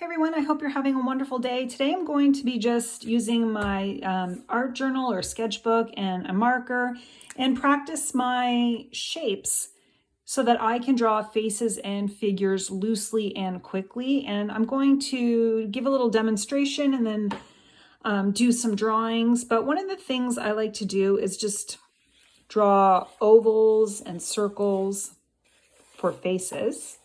Hey everyone, I hope you're having a wonderful day. Today I'm going to be just using my art journal or sketchbook and a marker and practice my shapes so that I can draw faces and figures loosely and quickly. And I'm going to give a little demonstration and then do some drawings. But one of the things I like to do is just draw ovals and circles for faces.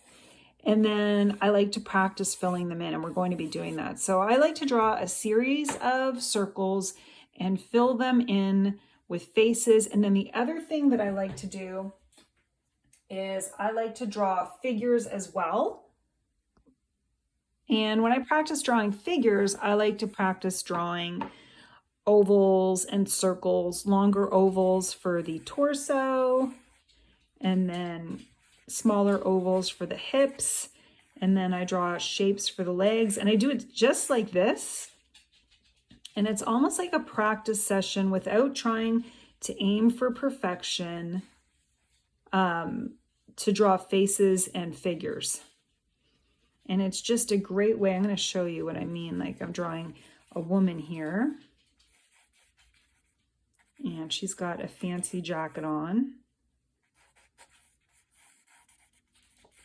And then I like to practice filling them in, and we're going to be doing that. So I like to draw a series of circles and fill them in with faces. And then the other thing that I like to do is I like to draw figures as well. And when I practice drawing figures, I like to practice drawing ovals and circles, longer ovals for the torso, and then smaller ovals for the hips. And then I draw shapes for the legs, and I do it just like this. And it's almost like a practice session without trying to aim for perfection, to draw faces and figures. And it's just a great way. I'm going to show you what I mean. Like I'm drawing a woman here, and she's got a fancy jacket on.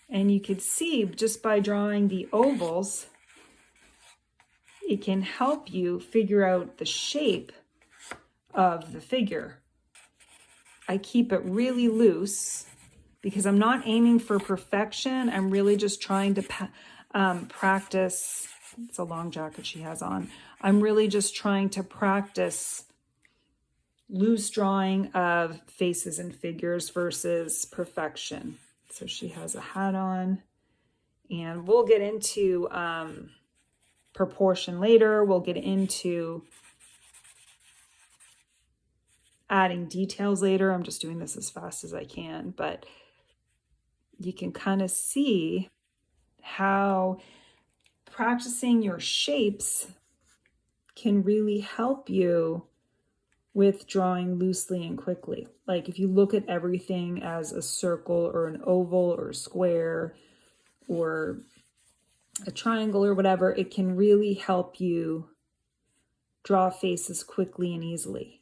And you could see just by drawing the ovals, it can help you figure out the shape of the figure. I keep it really loose because I'm not aiming for perfection. I'm really just trying to practice. It's a long jacket she has on. I'm really just trying to practice loose drawing of faces and figures versus perfection. So she has a hat on, and we'll get into proportion later. We'll get into adding details later. I'm just doing this as fast as I can, but you can kind of see how practicing your shapes can really help you with drawing loosely and quickly. Like if you look at everything as a circle or an oval or a square or a triangle or whatever, it can really help you draw faces quickly and easily.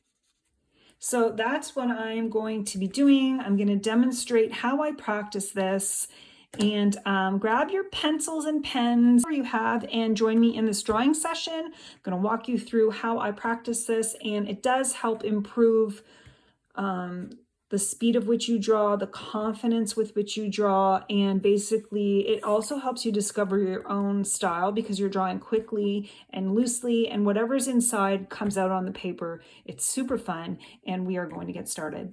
So that's what I'm going to be doing. I'm going to demonstrate how I practice this. And grab your pencils and pens you have and join me in this drawing session. I'm going to walk you through how I practice this, and it does help improve the speed of which you draw, the confidence with which you draw, and basically it also helps you discover your own style because you're drawing quickly and loosely, and whatever's inside comes out on the paper. It's super fun, and we are going to get started.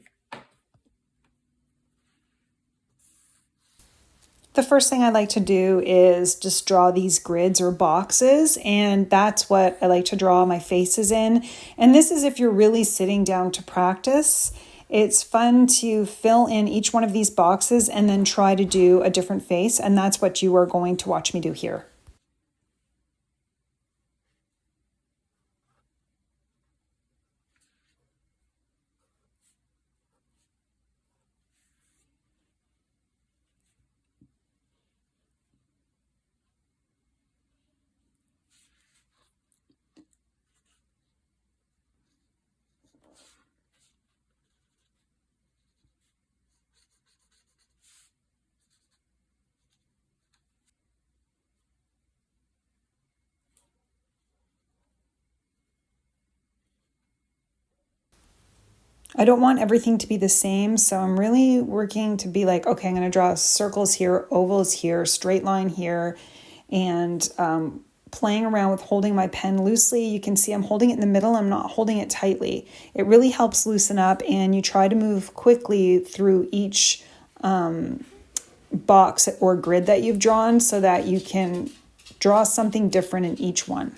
The first thing I like to do is just draw these grids or boxes, and that's what I like to draw my faces in. And this is if you're really sitting down to practice. It's fun to fill in each one of these boxes and then try to do a different face, and that's what you are going to watch me do here. I don't want everything to be the same, so I'm really working to be like, okay, I'm going to draw circles here, ovals here, straight line here, and playing around with holding my pen loosely. You can see I'm holding it in the middle. I'm not holding it tightly. It really helps loosen up, and you try to move quickly through each box or grid that you've drawn so that you can draw something different in each one.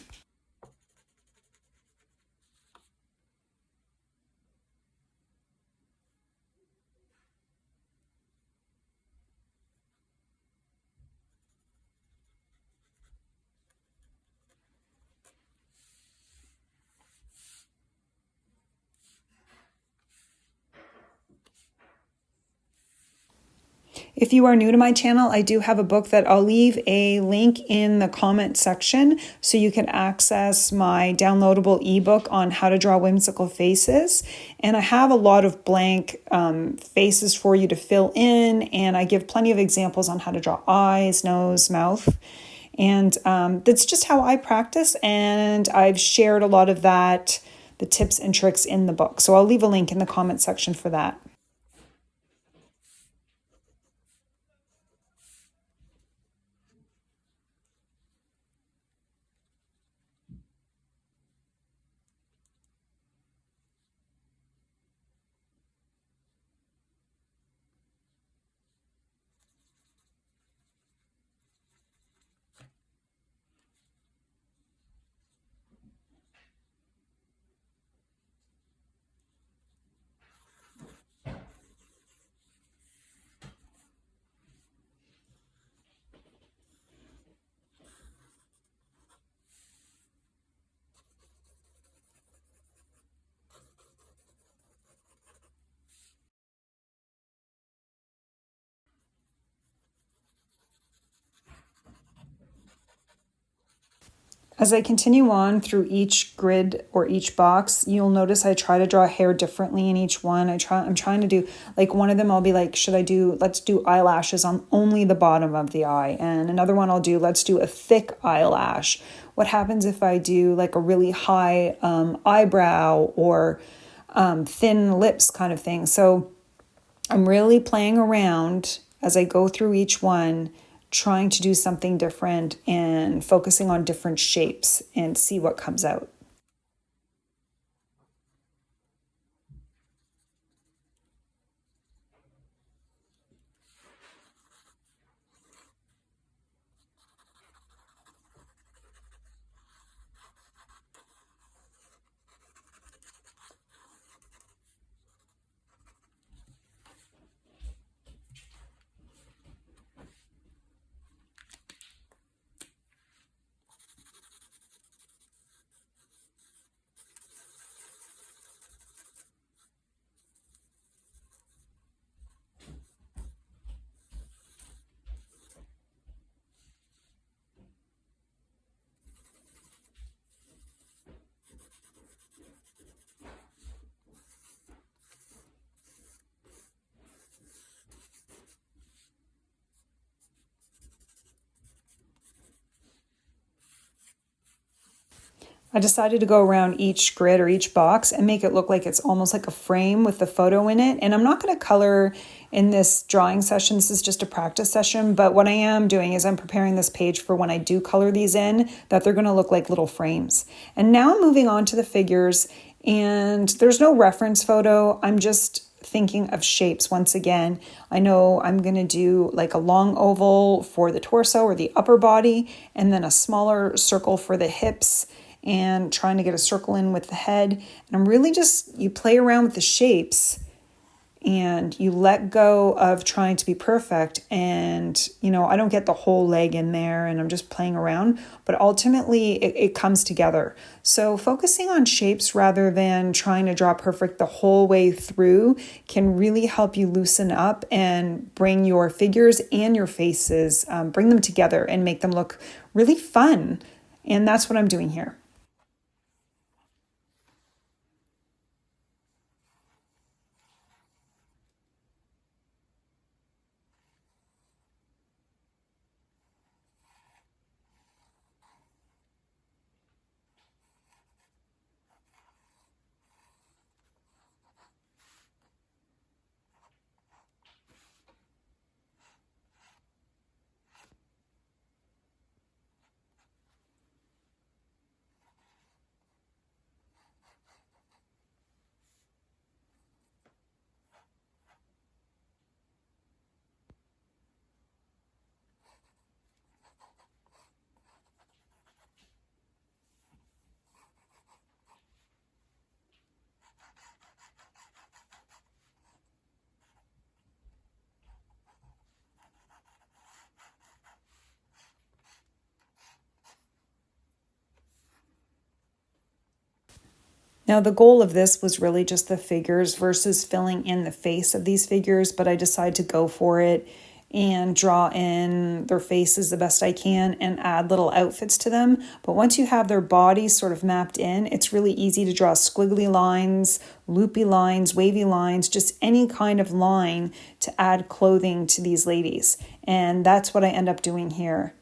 If you are new to my channel, I do have a book that I'll leave a link in the comment section so you can access my downloadable ebook on how to draw whimsical faces. And I have a lot of blank faces for you to fill in, and I give plenty of examples on how to draw eyes, nose, mouth. And that's just how I practice, and I've shared a lot of that, the tips and tricks in the book. So I'll leave a link in the comment section for that. As I continue on through each grid or each box, you'll notice I try to draw hair differently in each one. I'm trying to do, like, one of them I'll be like, let's do eyelashes on only the bottom of the eye. And another one I'll do, let's do a thick eyelash. What happens if I do like a really high eyebrow or thin lips kind of thing? So I'm really playing around as I go through each one, trying to do something different and focusing on different shapes and see what comes out. I decided to go around each grid or each box and make it look like it's almost like a frame with the photo in it. And I'm not going to color in this drawing session. This is just a practice session. But what I am doing is I'm preparing this page for when I do color these in, that they're going to look like little frames. And now I'm moving on to the figures, and there's no reference photo. I'm just thinking of shapes once again. I know I'm going to do like a long oval for the torso or the upper body, and then a smaller circle for the hips, and trying to get a circle in with the head. And I'm really just, you play around with the shapes and you let go of trying to be perfect. And, I don't get the whole leg in there, and I'm just playing around, but ultimately it comes together. So focusing on shapes rather than trying to draw perfect the whole way through can really help you loosen up and bring your figures and your faces, bring them together and make them look really fun. And that's what I'm doing here. Now, the goal of this was really just the figures versus filling in the face of these figures, but I decided to go for it and draw in their faces the best I can and add little outfits to them. But once you have their bodies sort of mapped in, it's really easy to draw squiggly lines, loopy lines, wavy lines, just any kind of line to add clothing to these ladies. And that's what I end up doing here.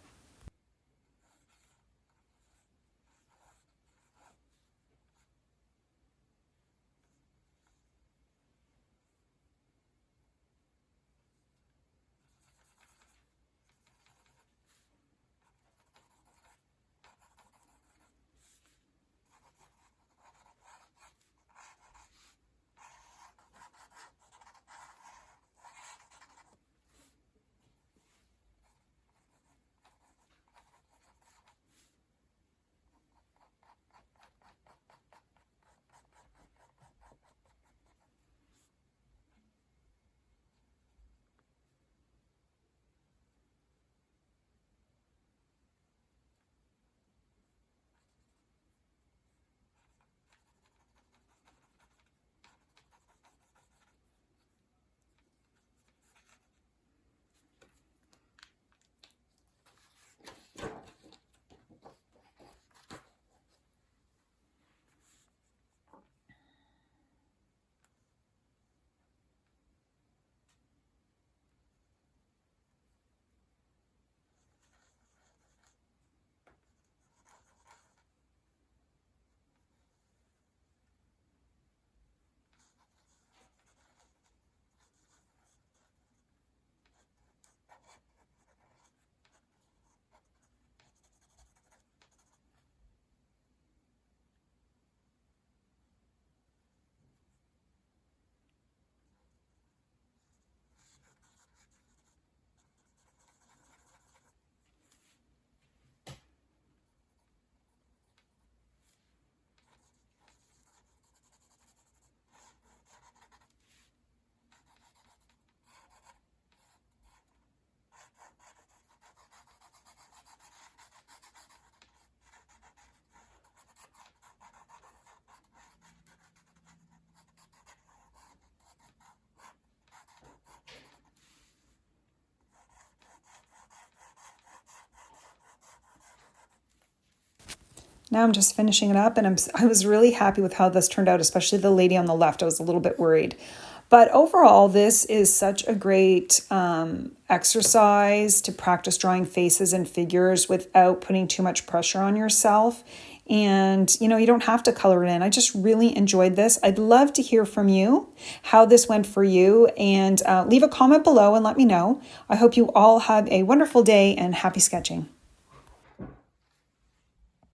Now I'm just finishing it up, and I was really happy with how this turned out, especially the lady on the left. I was a little bit worried. But overall, this is such a great exercise to practice drawing faces and figures without putting too much pressure on yourself. And, you don't have to color it in. I just really enjoyed this. I'd love to hear from you, how this went for you, and leave a comment below and let me know. I hope you all have a wonderful day and happy sketching.